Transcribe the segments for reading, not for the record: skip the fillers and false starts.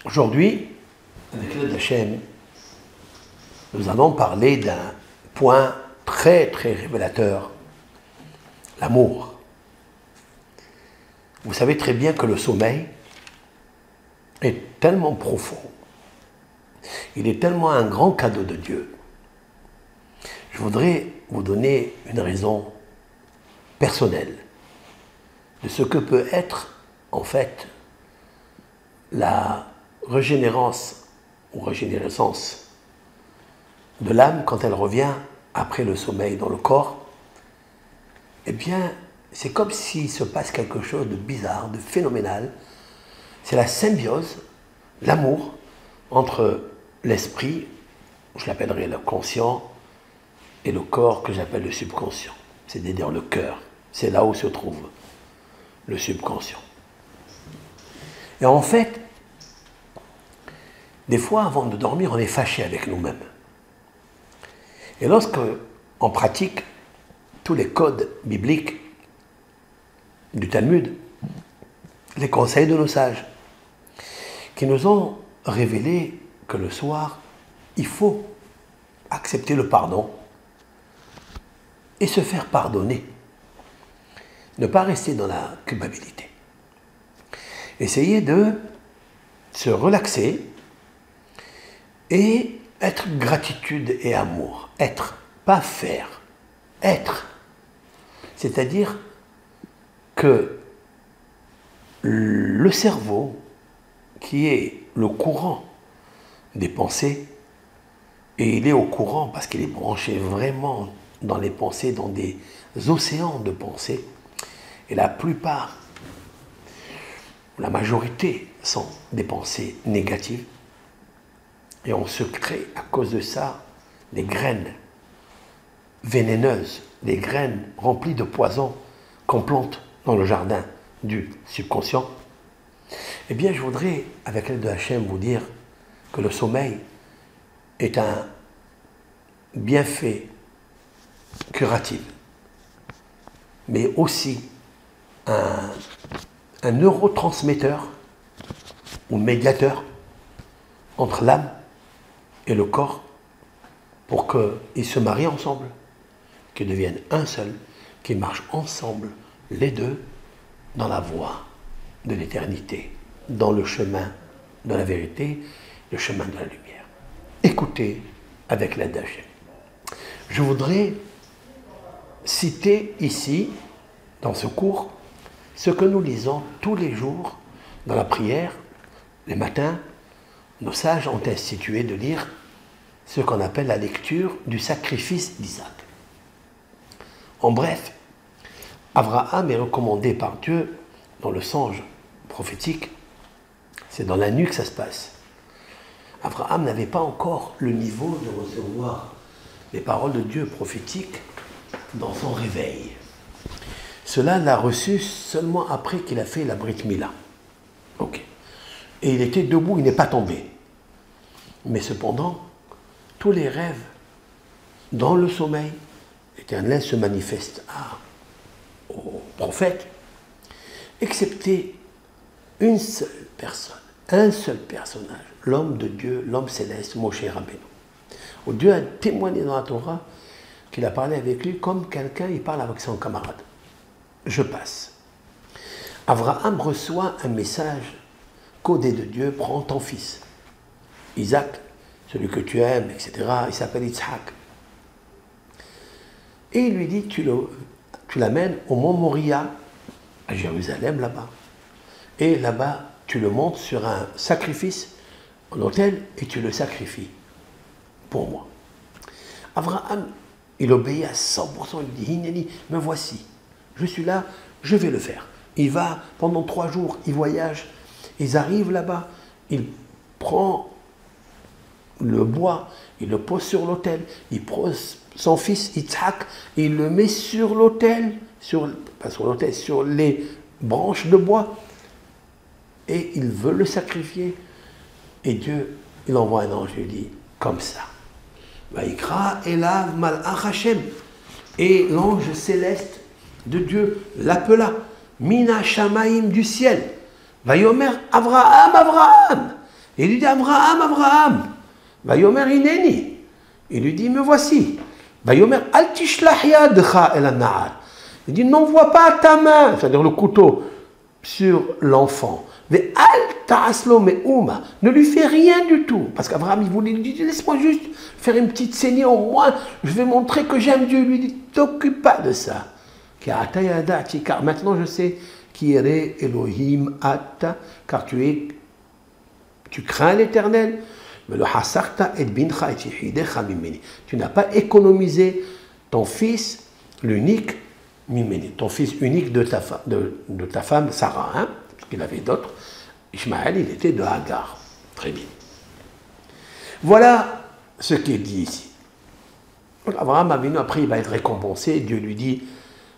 Aujourd'hui, avec l'aide d'Hachem, nous allons parler d'un point très très révélateur, l'amour. Vous savez très bien que le sommeil est tellement profond, il est tellement un grand cadeau de Dieu. Je voudrais vous donner une raison personnelle de ce que peut être en fait la régénérescence ou régénérescence de l'âme quand elle revient après le sommeil dans le corps. Eh bien, c'est comme s'il se passe quelque chose de bizarre, de phénoménal. C'est la symbiose, l'amour entre l'esprit, je l'appellerai le conscient, et le corps que j'appelle le subconscient. C'est-à-dire le cœur. C'est là où se trouve le subconscient. Et en fait, des fois, avant de dormir, on est fâché avec nous-mêmes. Et lorsque on pratique tous les codes bibliques du Talmud, les conseils de nos sages, qui nous ont révélé que le soir, il faut accepter le pardon et se faire pardonner. Ne pas rester dans la culpabilité. Essayer de se relaxer et être gratitude et amour. Être, pas faire. Être. C'est-à-dire que le cerveau, qui est le courant des pensées, et il est au courant parce qu'il est branché vraiment dans les pensées, dans des océans de pensées, et la plupart, la majorité sont des pensées négatives, et on se crée à cause de ça des graines vénéneuses, des graines remplies de poison qu'on plante dans le jardin du subconscient. Eh bien, je voudrais, avec l'aide de Hachem, vous dire que le sommeil est un bienfait curatif, mais aussi un neurotransmetteur ou médiateur entre l'âme et le corps pour qu'ils se marient ensemble, qu'ils deviennent un seul, qu'ils marchent ensemble, les deux, dans la voie de l'éternité, dans le chemin de la vérité, le chemin de la lumière. Écoutez avec l'aide d'Hachem. Je voudrais citer ici, dans ce cours, ce que nous lisons tous les jours dans la prière, les matins. Nos sages ont institué de lire ce qu'on appelle la lecture du sacrifice d'Isaac. En bref, Abraham est recommandé par Dieu dans le songe prophétique. C'est dans la nuit que ça se passe. Abraham n'avait pas encore le niveau de recevoir les paroles de Dieu prophétiques dans son réveil. Cela l'a reçu seulement après qu'il a fait la Brit Mila. Ok. Et il était debout, il n'est pas tombé. Mais cependant, tous les rêves dans le sommeil, l'Éternel se manifeste au prophète, excepté une seule personne, un seul personnage, l'homme de Dieu, l'homme céleste, Moshe Rabbeinu. Où Dieu a témoigné dans la Torah qu'il a parlé avec lui comme quelqu'un, il parle avec son camarade. Je passe. Abraham reçoit un message codé de Dieu, prends ton fils. Isaac, celui que tu aimes, etc., il s'appelle Yitzhak. Et il lui dit, tu l'amènes au mont Moria, à Jérusalem, là-bas. Et là-bas, tu le montes sur un sacrifice, en autel, et tu le sacrifies pour moi. Abraham, il obéit à 100%, il dit, Hineni, me voici, je suis là, je vais le faire. Il va, pendant 3 jours, il voyage, ils arrivent là-bas, il prend le bois, il le pose sur l'autel, il pose son fils Yitzhak, et il le met sur l'autel, pas sur l'autel, sur les branches de bois, et il veut le sacrifier. Et Dieu, il envoie un ange, il dit, comme ça. Vaikra elav malach Hashem. Et l'ange céleste de Dieu l'appela, Mina Shamaim du ciel. Vayomer Avraham, Avraham. Et il lui dit, Abraham, Abraham, Vayomer ineni. Il lui dit, me voici. Vayomer al tishlach yadcha el hana'ar. Il dit, n'envoie pas ta main, c'est-à-dire le couteau, sur l'enfant. Ne lui fais rien du tout. Parce qu'Abraham, il voulait lui dire, laisse-moi juste faire une petite saignée au moins, je vais montrer que j'aime Dieu. Il lui dit, t'occupe pas de ça. Car maintenant je sais qui est Elohim Atta, car tu crains l'Éternel. Mais le hasarta et bincha et yihidecha mimeni. Tu n'as pas économisé ton fils, l'unique, mimeni, ton fils unique de ta femme Sarah, hein, parce qu'il avait d'autres. Ishmaël, il était de Hagar. Très bien. Voilà ce qui est dit ici. Abraham Avinu, après, il va être récompensé. Dieu lui dit,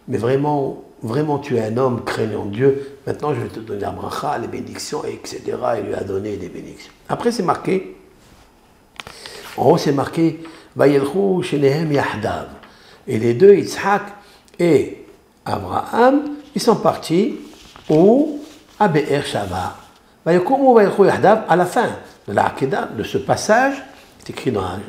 mais vraiment, vraiment, tu es un homme craignant Dieu. Maintenant, je vais te donner la bracha, les bénédictions, etc. Il lui a donné des bénédictions. Après, c'est marqué, en haut, c'est marqué, Vayelchou shenehem yahdav. Et les deux, Yitzhak et Abraham, ils sont partis à Be'er Shava. Vayakumu vayelchou yahdav, à la fin de la Hakeda, de ce passage, c'est écrit dans la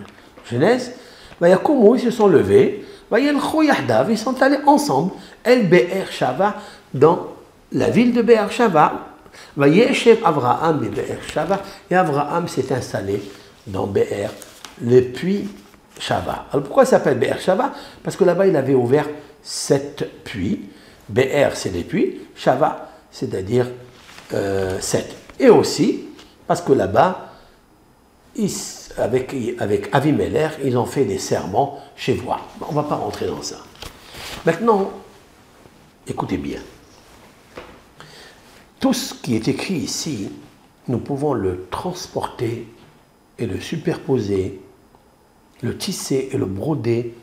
Genèse, Vayakumu, ils se sont levés, Vayelchou yahdav, ils sont allés ensemble, El Be'er Shava, dans la ville de Be'er Shava. Vayeshev Abraham de Be'er Shava, et Abraham s'est installé dans Be'er, le puits Shava. Alors pourquoi ça s'appelle Be'er Shava? Parce que là-bas, il avait ouvert 7 puits. Be'er, c'est des puits. Shava, c'est-à-dire 7. Et aussi, parce que là-bas, avec Avimelech, ils ont fait des serments chez Voir. On ne va pas rentrer dans ça. Maintenant, écoutez bien. Tout ce qui est écrit ici, nous pouvons le transporter et le superposer, le tisser et le broder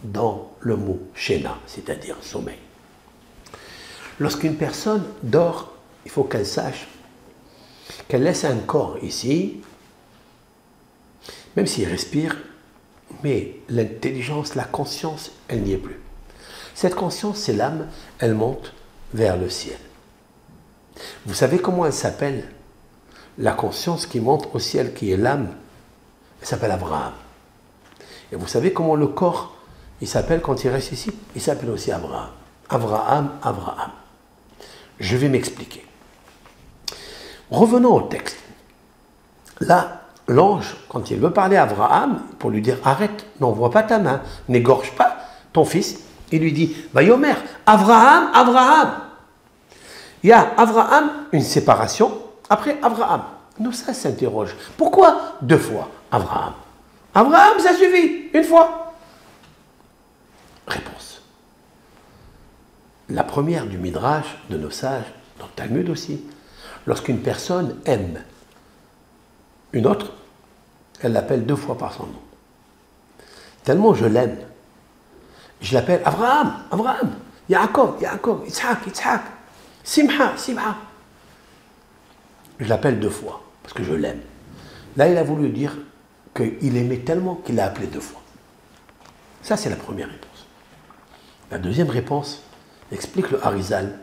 dans le mot Shena, c'est-à-dire sommeil. Lorsqu'une personne dort, il faut qu'elle sache qu'elle laisse un corps ici, même s'il respire, mais l'intelligence, la conscience, elle n'y est plus. Cette conscience, c'est l'âme, elle monte vers le ciel. Vous savez comment elle s'appelle? La conscience qui monte au ciel, qui est l'âme, elle s'appelle Abraham. Et vous savez comment le corps, il s'appelle quand il reste ici? Il s'appelle aussi Abraham. Abraham, Abraham. Je vais m'expliquer. Revenons au texte. Là, l'ange, quand il veut parler à Abraham, pour lui dire, arrête, n'envoie pas ta main, n'égorge pas ton fils, il lui dit, Vayomer, Abraham, Abraham. Il y a Abraham, une séparation, après Abraham. Nous, ça s'interroge. Pourquoi 2 fois Abraham? Abraham, ça suffit, 1 fois. Réponse. La première du Midrash, de nos sages, dans le Talmud aussi, lorsqu'une personne aime une autre, elle l'appelle 2 fois par son nom. Tellement je l'aime, je l'appelle Abraham, Abraham, Yaakov, Yaakov, Yitzhak, Yitzhak, Simha, Simha. Je l'appelle 2 fois, parce que je l'aime. Là, il a voulu dire qu'il aimait tellement qu'il l'a appelé 2 fois. Ça, c'est la première réponse. La deuxième réponse explique le Harizal.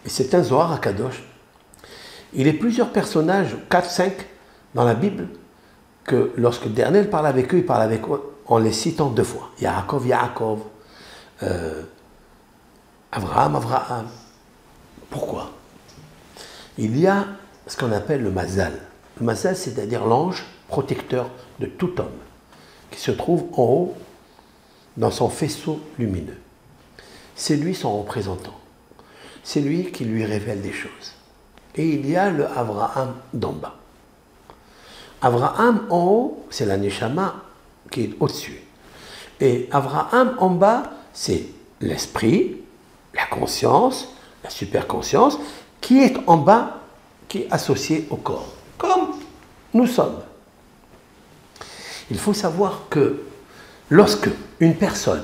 Et c'est un Zohar HaKadosh. Il y a plusieurs personnages, 4, 5, dans la Bible, que lorsque Daniel parle avec eux, il parle avec eux en les citant 2 fois. Yaakov, Yaakov, Abraham, Abraham. Pourquoi? Il y a ce qu'on appelle le Mazal. Le Mazal, c'est-à-dire l'ange protecteur de tout homme, qui se trouve en haut dans son faisceau lumineux. C'est lui son représentant. C'est lui qui lui révèle des choses. Et il y a le Abraham d'en bas. Abraham en haut, c'est la Neshama qui est au-dessus. Et Abraham en bas, c'est l'esprit, la conscience, la superconscience, qui est en bas, qui est associée au corps, comme nous sommes. Il faut savoir que lorsque une personne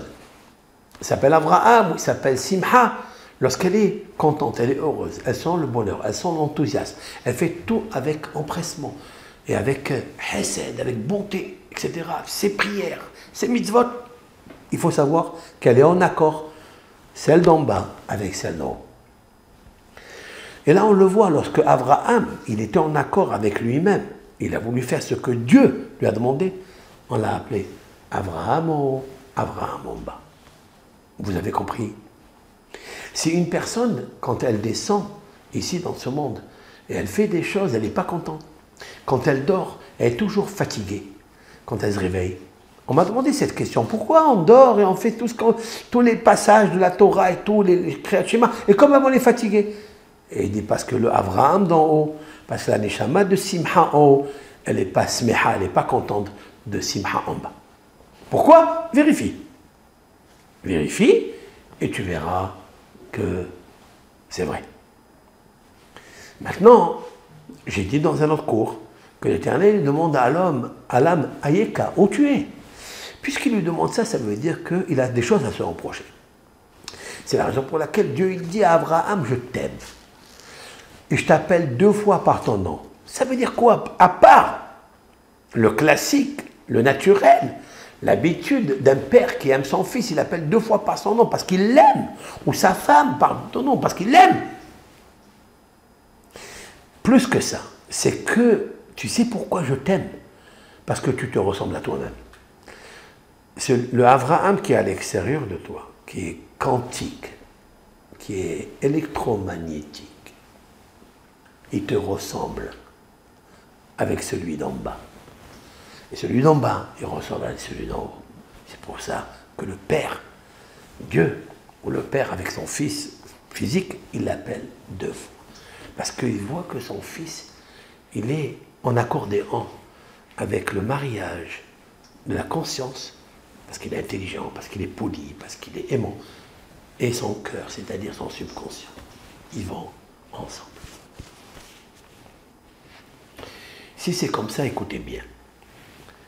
s'appelle Abraham ou il s'appelle Simha, lorsqu'elle est contente, elle est heureuse, elle sent le bonheur, elle sent l'enthousiasme, elle fait tout avec empressement et avec hesed, avec bonté, etc. Ses prières, ses mitzvot, il faut savoir qu'elle est en accord, celle d'en bas avec celle d'en haut. Et là, on le voit, lorsque Abraham, il était en accord avec lui-même, il a voulu faire ce que Dieu lui a demandé, on l'a appelé Abraham en bas. Vous avez compris? Si une personne, quand elle descend ici dans ce monde, et elle fait des choses, elle n'est pas contente. Quand elle dort, elle est toujours fatiguée. Quand elle se réveille. On m'a demandé cette question. Pourquoi on dort et on fait tous les passages de la Torah et tous les Kriyat Shema, et quand même on est fatigué? Et il dit parce que le Avraham d'en haut, parce que la Neshama de Simcha en haut, elle n'est pas smeha, elle n'est pas contente de Simcha en bas. Pourquoi? Vérifie. Vérifie et tu verras que c'est vrai. Maintenant, j'ai dit dans un autre cours que l'Éternel demande à l'homme, à l'âme, Ayeka, où tu es? Puisqu'il lui demande ça, ça veut dire qu'il a des choses à se reprocher. C'est la raison pour laquelle Dieu il dit à Abraham, je t'aime. Et je t'appelle 2 fois par ton nom. Ça veut dire quoi? À part le classique, le naturel, l'habitude d'un père qui aime son fils, il appelle 2 fois par son nom parce qu'il l'aime. Ou sa femme par ton nom parce qu'il l'aime. Plus que ça, c'est que tu sais pourquoi je t'aime? Parce que tu te ressembles à toi-même. C'est le Avraham qui est à l'extérieur de toi, qui est quantique, qui est électromagnétique. Il te ressemble avec celui d'en bas. Et celui d'en bas, il ressemble à celui d'en haut. C'est pour ça que le Père, Dieu, ou le Père avec son Fils physique, il l'appelle 2 fois. Parce qu'il voit que son Fils, il est en accordéon avec le mariage de la conscience, parce qu'il est intelligent, parce qu'il est poli, parce qu'il est aimant, et son cœur, c'est-à-dire son subconscient. Ils vont ensemble. Si c'est comme ça, écoutez bien.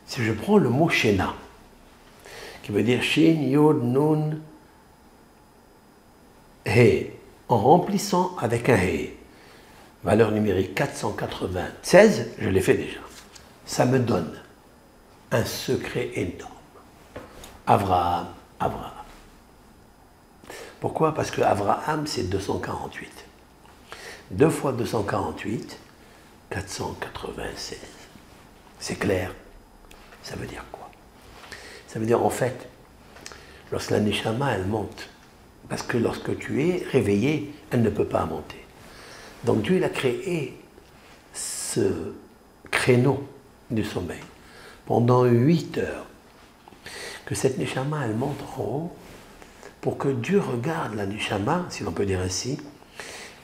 Si je prends le mot Shena, qui veut dire Shin, Yod, Nun, He, en remplissant avec un He, valeur numérique 496, je l'ai fait déjà. Ça me donne un secret énorme. Abraham. Pourquoi? Parce que Abraham, c'est 248. 2 fois 248, 496. C'est clair. Ça veut dire quoi? Ça veut dire en fait, lorsque la Neshama, elle monte, parce que lorsque tu es réveillé, elle ne peut pas monter. Donc Dieu il a créé ce créneau du sommeil pendant 8 heures. Que cette Neshama, elle monte en haut pour que Dieu regarde la Neshama, si l'on peut dire ainsi,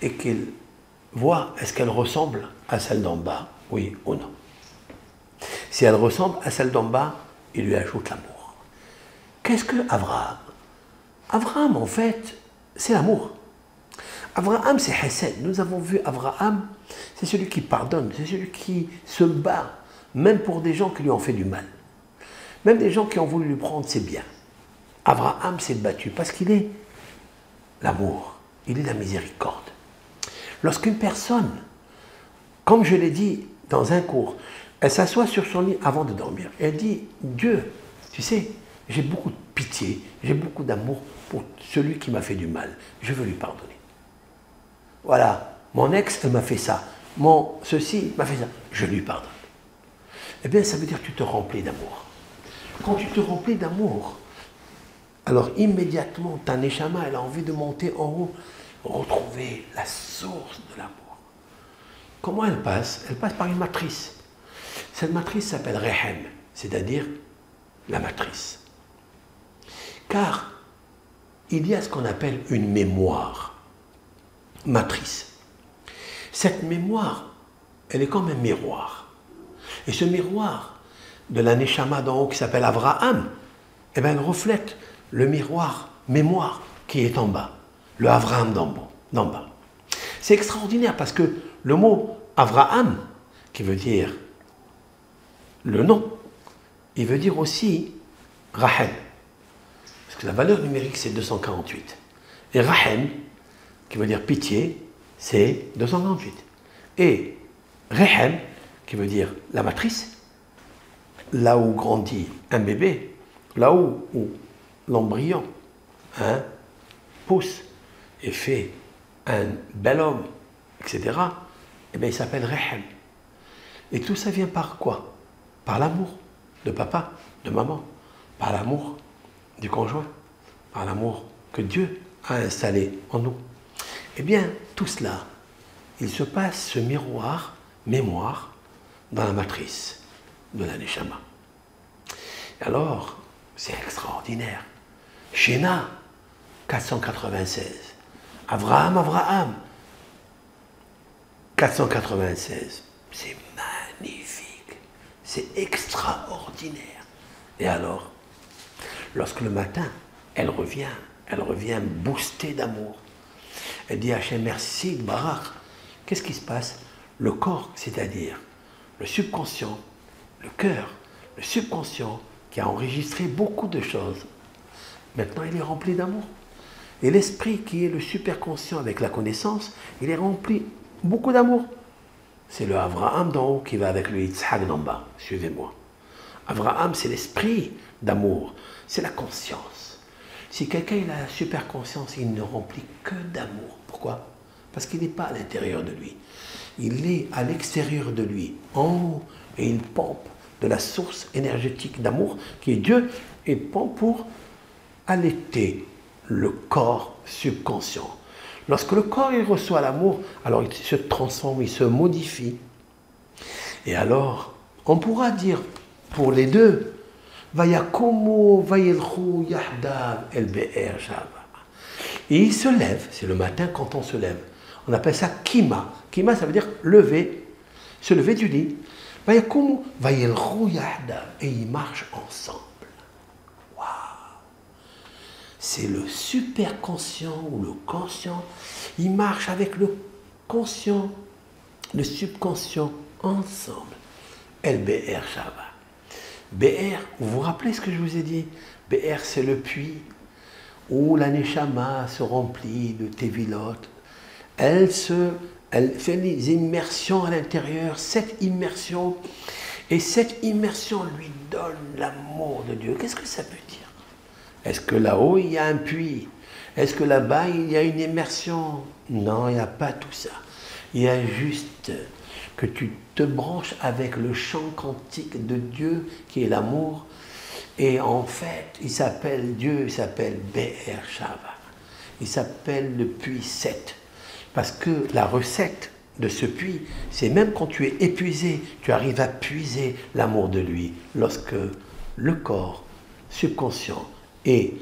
et qu'il voit est-ce qu'elle ressemble à celle d'en bas, oui ou non. Si elle ressemble à celle d'en bas, il lui ajoute l'amour. Qu'est-ce que Abraham? Abraham, en fait, c'est l'amour. Abraham, c'est Hesed. Nous avons vu Abraham, c'est celui qui pardonne, c'est celui qui se bat, même pour des gens qui lui ont fait du mal. Même des gens qui ont voulu lui prendre ses biens. Abraham s'est battu parce qu'il est l'amour, il est la miséricorde. Lorsqu'une personne, comme je l'ai dit dans un cours, elle s'assoit sur son lit avant de dormir, et elle dit, Dieu, tu sais, j'ai beaucoup de pitié, j'ai beaucoup d'amour pour celui qui m'a fait du mal, je veux lui pardonner. Voilà, mon ex, elle m'a fait ça, mon ceci m'a fait ça, je lui pardonne. Eh bien, ça veut dire que tu te remplis d'amour. Quand tu te remplis d'amour, alors immédiatement, ta Neshama, elle a envie de monter en haut, retrouver la source de l'amour. Comment elle passe? Elle passe par une matrice. Cette matrice s'appelle Rehem, c'est-à-dire la matrice. Car il y a ce qu'on appelle une mémoire, matrice. Cette mémoire, elle est comme un miroir. Et ce miroir de la Neshama d'en haut qui s'appelle Avraham, eh bien, elle reflète le miroir, mémoire, qui est en bas, le Avraham d'en bas. C'est extraordinaire parce que le mot Avraham, qui veut dire le nom, il veut dire aussi Rahel. Parce que la valeur numérique, c'est 248. Et Rahel, qui veut dire pitié, c'est 248. Et Rehem, qui veut dire la matrice, là où grandit un bébé, là où l'embryon pousse et fait un bel homme etc., eh bien, il s'appelle Rehem. Et tout ça vient par quoi? Par l'amour de papa, de maman, par l'amour du conjoint, par l'amour que Dieu a installé en nous. Eh bien, tout cela, il se passe ce miroir, mémoire, dans la matrice de la Neshama. Alors, c'est extraordinaire. Shena, 496. Avraham, 496. C'est magnifique. C'est extraordinaire. Et alors, lorsque le matin, elle revient boostée d'amour. Elle dit Hachem, merci, Barak. Qu'est-ce qui se passe? Le corps, c'est-à-dire le subconscient, le cœur, le subconscient, qui a enregistré beaucoup de choses, maintenant il est rempli d'amour. Et l'esprit, qui est le superconscient avec la connaissance, il est rempli beaucoup d'amour. C'est le Avraham d'en haut qui va avec le Yitzhak d'en bas. Suivez-moi. Avraham, c'est l'esprit d'amour, c'est la conscience. Si quelqu'un a la super conscience, il ne remplit que d'amour. Pourquoi? Parce qu'il n'est pas à l'intérieur de lui. Il est à l'extérieur de lui, en haut, et il pompe de la source énergétique d'amour qui est Dieu, et pompe pour allaiter le corps subconscient. Lorsque le corps il reçoit l'amour, alors il se transforme, il se modifie. Et alors, on pourra dire pour les deux, Vayakumu vayelchu yahdav el be'er shava. Et il se lève, c'est le matin quand on se lève. On appelle ça kima. Kima, ça veut dire lever, se lever du lit. Vayakumu vayelchu yahdav. Et ils marchent ensemble. Waouh! C'est le superconscient ou le conscient. Il marche avec le conscient, le subconscient ensemble. El be'er shava. Be'er, vous vous rappelez ce que je vous ai dit? Be'er, c'est le puits où la Neshama se remplit de Tevilot. Elle fait des immersions à l'intérieur, cette immersion, et cette immersion lui donne l'amour de Dieu. Qu'est-ce que ça veut dire? Est-ce que là-haut, il y a un puits? Est-ce que là-bas, il y a une immersion? Non, il n'y a pas tout ça. Il y a juste que tu te branches avec le chant quantique de Dieu, qui est l'amour. Et en fait, il s'appelle Dieu, il s'appelle Be'er Shava. Il s'appelle le puits 7. Parce que la recette de ce puits, c'est même quand tu es épuisé, tu arrives à puiser l'amour de lui. Lorsque le corps subconscient et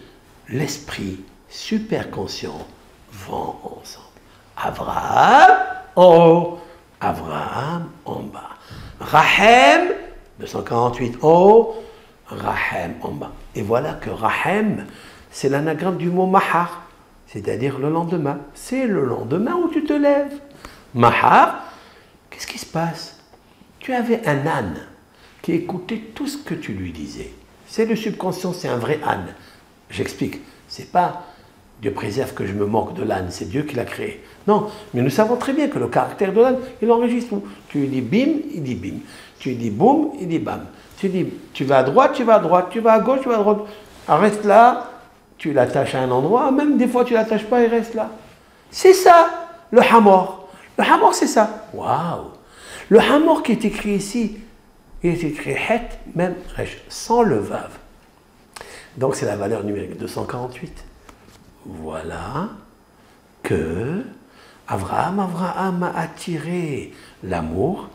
l'esprit superconscient vont ensemble. Avraham en haut, Avraham en bas. Rahem, 248 en haut, Rahem en bas. Et voilà que Rahem, c'est l'anagramme du mot Mahar, c'est-à-dire le lendemain. C'est le lendemain où tu te lèves. Mahar, qu'est-ce qui se passe? Tu avais un âne qui écoutait tout ce que tu lui disais. C'est le subconscient, c'est un vrai âne. J'explique, c'est pas Dieu préserve que je me moque de l'âne, c'est Dieu qui l'a créé. Non, mais nous savons très bien que le caractère de l'âne, il enregistre tout. Tu lui dis bim, il dit bim. Tu lui dis boum, il dit bam. Tu dis, tu vas à droite, tu vas à droite. Tu vas à gauche, tu vas à droite. Alors reste là, tu l'attaches à un endroit, même des fois tu ne l'attaches pas, il reste là. C'est ça, le hamor. Le hamor, c'est ça. Waouh! Le hamor qui est écrit ici, il est écrit het, même resh, sans le vav. Donc c'est la valeur numérique 248. Voilà que Avraham a attiré l'amour,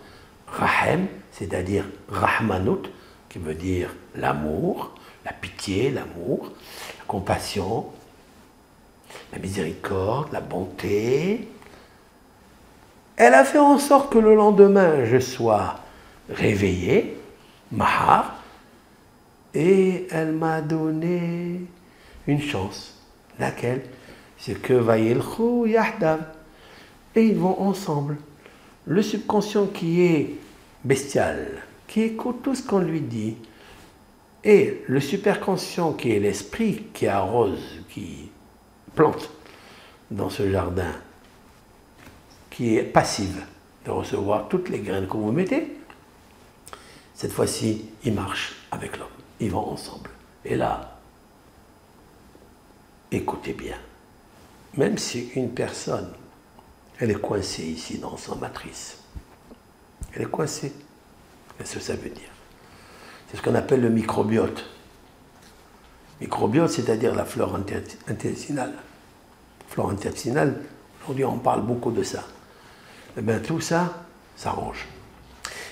Rahem, c'est-à-dire Rahmanut, qui veut dire l'amour, la pitié, l'amour, la compassion, la miséricorde, la bonté. Elle a fait en sorte que le lendemain, je sois réveillé, Mahar, et elle m'a donné une chance. Laquelle? C'est que Vayelchu Yahdav. Et ils vont ensemble. Le subconscient qui est bestial, qui écoute tout ce qu'on lui dit, et le superconscient qui est l'esprit qui arrose, qui plante dans ce jardin, qui est passive de recevoir toutes les graines que vous mettez, cette fois-ci, ils marchent avec l'homme. Ils vont ensemble. Et là, écoutez bien, même si une personne elle est coincée ici dans sa matrice. Elle est coincée. Qu'est-ce que ça veut dire? C'est ce qu'on appelle le microbiote. Microbiote, c'est-à-dire la flore intestinale. Flore intestinale, aujourd'hui on parle beaucoup de ça. Eh bien tout ça s'arrange.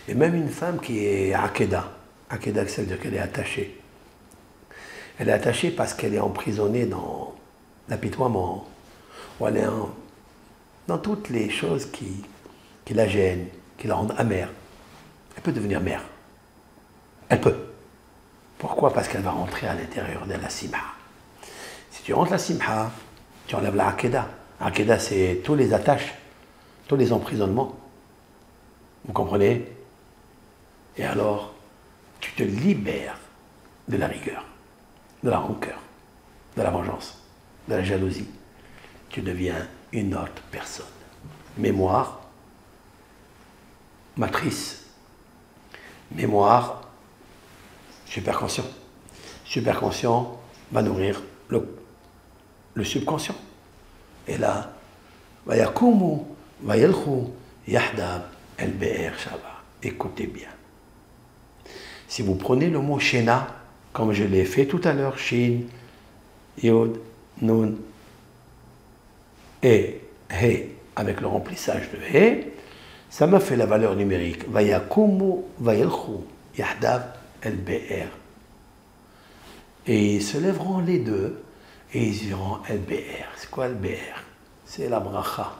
Et même une femme qui est akeda, akeda, ça veut dire qu'elle est attachée. Elle est attachée parce qu'elle est emprisonnée dans l'apitoiement, ou elle est dans toutes les choses qui la gênent, qui la rendent amère. Elle peut devenir mère. Elle peut. Pourquoi? Parce qu'elle va rentrer à l'intérieur de la simha. Si tu rentres la simha, tu enlèves la akeda. Akeda, c'est tous les attaches, tous les emprisonnements. Vous comprenez? Et alors, tu te libères de la rigueur, de la rancœur, de la vengeance, de la jalousie. Tu deviens une autre personne. Mémoire, matrice. Mémoire, superconscient. Superconscient va nourrir le subconscient. Et là, vayakumu, vayelchu, yahdab, el-be'er shaba. Écoutez bien. Si vous prenez le mot Shena, comme je l'ai fait tout à l'heure, Shin, Yod, Nun et He, avec le remplissage de He, ça m'a fait la valeur numérique. Vayakumu, vayelchu, yahdab, el-be'er. Et ils se lèveront les deux et ils iront el-be'er. C'est quoi el-be'er? C'est la bracha.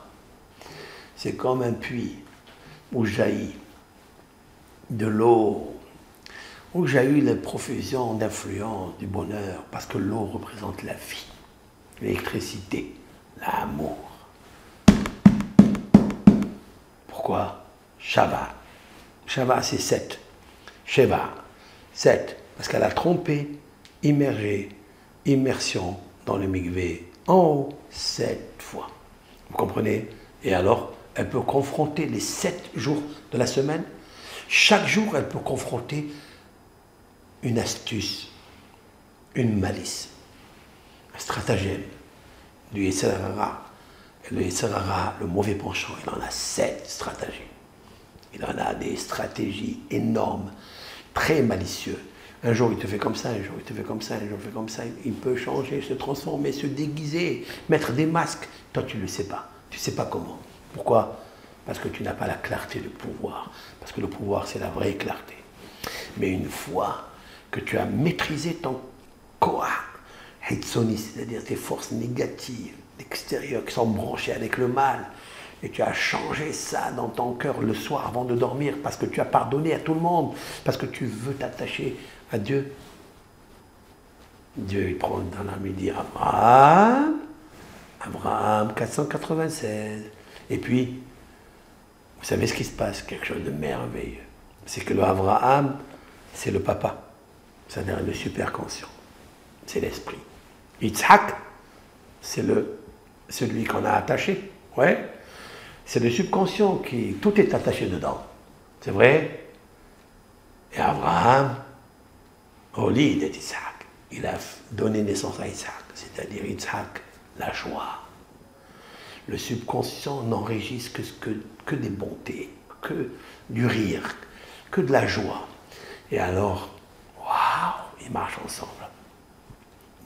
C'est comme un puits où jaillit de l'eau, où jaillit la profusion d'influence, du bonheur, parce que l'eau représente la vie, l'électricité, l'amour. Pourquoi? Shava. Shava, c'est 7. Sheva, 7. Parce qu'elle a trompé, immergé, immersion dans le mikvé, en haut, 7 fois. Vous comprenez? Et alors, elle peut confronter les 7 jours de la semaine. Chaque jour, elle peut confronter une astuce, une malice, un stratagème du Yetzirah. Et le Yetzirah, le mauvais penchant, il en a 7 stratagèmes. Il en a des stratégies énormes, très malicieux. Un jour, il te fait comme ça, un jour, il te fait comme ça, un jour, il te fait comme ça. Il peut changer, se transformer, se déguiser, mettre des masques. Toi, tu ne le sais pas. Tu ne sais pas comment. Pourquoi? Parce que tu n'as pas la clarté du pouvoir. Parce que le pouvoir, c'est la vraie clarté. Mais une fois que tu as maîtrisé ton koah, Hitzoni, c'est-à-dire tes forces négatives, l'extérieur, qui sont branchées avec le mal, et tu as changé ça dans ton cœur le soir avant de dormir, parce que tu as pardonné à tout le monde, parce que tu veux t'attacher à Dieu. Dieu, il prend dans l'âme, il dit Abraham 496. Et puis, vous savez ce qui se passe, quelque chose de merveilleux. C'est que le Abraham, c'est le papa, c'est-à-dire le superconscient, c'est l'esprit. Yitzhak, c'est celui qu'on a attaché, ouais. C'est le subconscient qui, tout est attaché dedans, c'est vrai. Et Abraham, au lit d'Yitzhak, il a donné naissance à Yitzhak, c'est-à-dire Yitzhak, la joie. Le subconscient n'enregistre que des bontés, que du rire, que de la joie. Et alors, waouh, ils marchent ensemble,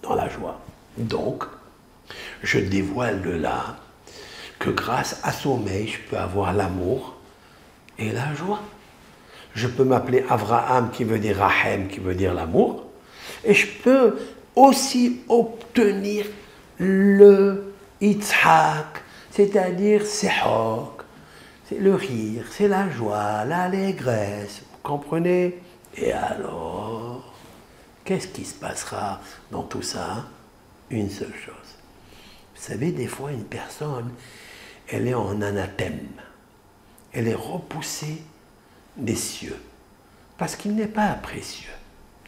dans la joie. Donc, je dévoile de là que grâce à sommeil, je peux avoir l'amour et la joie. Je peux m'appeler Avraham, qui veut dire Rahem, qui veut dire l'amour, et je peux aussi obtenir le Yitzhak, c'est-à-dire Sehok, c'est le rire, c'est la joie, l'allégresse, vous comprenez? Et alors, qu'est-ce qui se passera dans tout ça? Une seule chose. Vous savez, des fois, une personne, elle est en anathème, elle est repoussée des cieux, parce qu'il n'est pas précieux,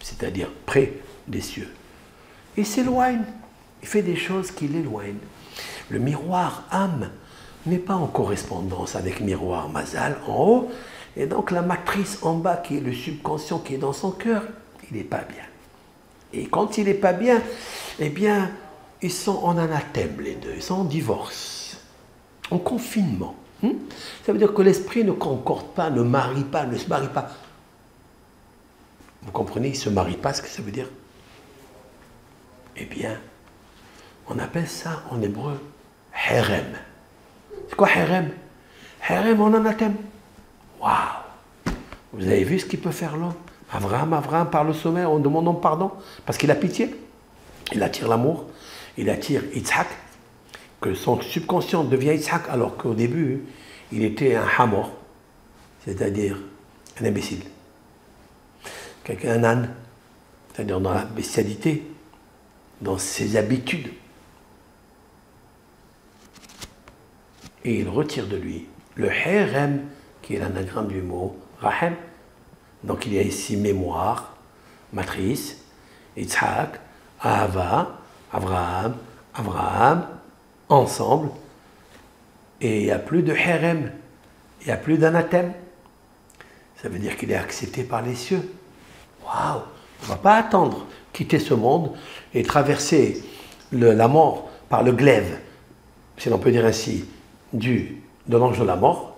c'est-à-dire près des cieux. Il s'éloigne, il fait des choses qui l'éloignent. Le miroir âme n'est pas en correspondance avec le miroir mazal en haut, et donc la matrice en bas, qui est le subconscient, qui est dans son cœur, il n'est pas bien. Et quand il n'est pas bien, eh bien, ils sont en anathème les deux, ils sont en divorce. en confinement. Ça veut dire que l'esprit ne concorde pas, ne marie pas, ne se marie pas. Vous comprenez, il ne se marie pas, ce que ça veut dire? Eh bien, on appelle ça en hébreu harem. C'est quoi harem? Harem en anathème. Waouh! Vous avez vu ce qu'il peut faire l'homme? Abraham, par le sommet, en demandant pardon, parce qu'il a pitié. Il attire l'amour, il attire Yitzhak, que son subconscient devient Yitzhak, alors qu'au début, il était un hamor, c'est-à-dire un imbécile. Un âne, c'est-à-dire dans la bestialité, dans ses habitudes. Et il retire de lui le harem, qui est l'anagramme du mot rahem. Donc il y a ici mémoire, matrice, Yitzhak, Ahava, Abraham, ensemble. Et il n'y a plus de harem, il n'y a plus d'anathème. Ça veut dire qu'il est accepté par les cieux. Waouh! On ne va pas attendre quitter ce monde et traverser la mort par le glaive, si l'on peut dire ainsi, de l'ange de la mort.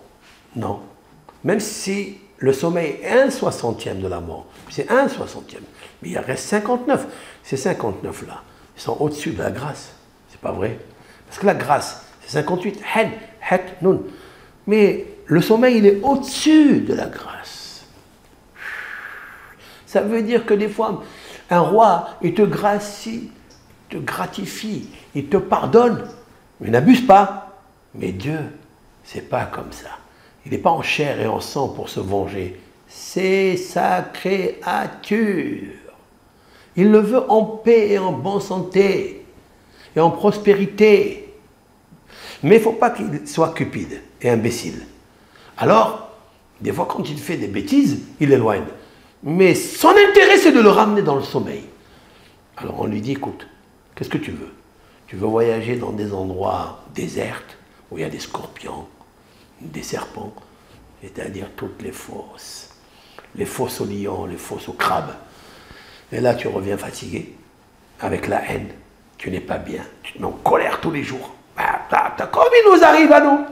Non. Même si le sommeil est 1/60e de la mort, c'est 1/60e, mais il en reste 59. Ces 59 là, ils sont au-dessus de la grâce. C'est pas vrai. Parce que la grâce, c'est 58. Het, nun. Mais le sommeil, il est au-dessus de la grâce. Ça veut dire que des fois, un roi, il te gracie, te gratifie, il te pardonne, mais n'abuse pas. Mais Dieu, c'est pas comme ça. Il n'est pas en chair et en sang pour se venger. C'est sa créature. Il le veut en paix et en bonne santé et en prospérité. Mais il ne faut pas qu'il soit cupide et imbécile. Alors, des fois, quand il fait des bêtises, il l'éloigne. Mais son intérêt, c'est de le ramener dans le sommeil. Alors on lui dit, écoute, qu'est-ce que tu veux? Tu veux voyager dans des endroits déserts, où il y a des scorpions, des serpents, c'est-à-dire toutes les fosses aux lions, les fosses aux crabes. Et là, tu reviens fatigué, avec la haine, tu n'es pas bien, tu te mets en colère tous les jours. Comme il nous arrive à nous.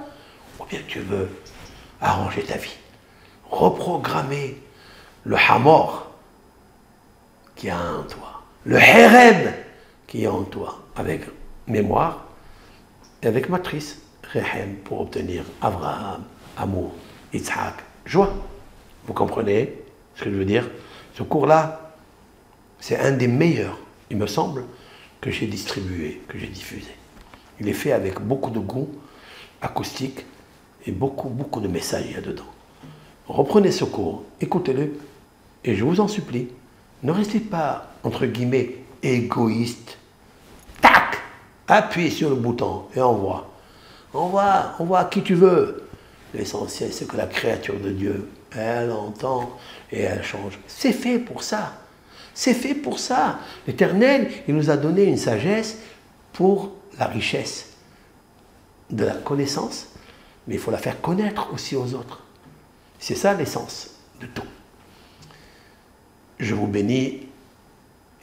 Ou bien tu veux arranger ta vie, reprogrammer le hamor qui a en toi, le harem qui est en toi, avec mémoire et avec matrice, rehem, pour obtenir Abraham, amour, Yitzhak, joie. Vous comprenez ce que je veux dire? Ce cours-là, c'est un des meilleurs, il me semble, que j'ai distribué, que j'ai diffusé. Il est fait avec beaucoup de goût acoustique et beaucoup de messages il y a dedans. Reprenez ce cours, écoutez-le, et je vous en supplie, ne restez pas, entre guillemets, égoïste. Tac! Appuyez sur le bouton et envoie. Envoie qui tu veux. L'essentiel, c'est que la créature de Dieu, elle entend et elle change. C'est fait pour ça. C'est fait pour ça. L'Éternel, il nous a donné une sagesse pour la richesse de la connaissance, mais il faut la faire connaître aussi aux autres. C'est ça l'essence de tout. Je vous bénis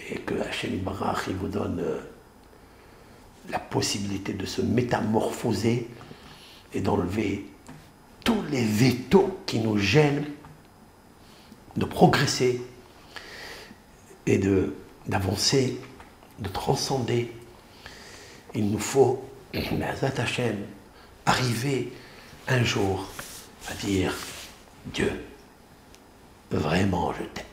et que Hachem Barach il vous donne la possibilité de se métamorphoser et d'enlever tous les vétos qui nous gênent, de progresser et d'avancer, de transcender. Il nous faut, Be'ezrat Hashem, arriver un jour à dire Dieu, vraiment je t'aime.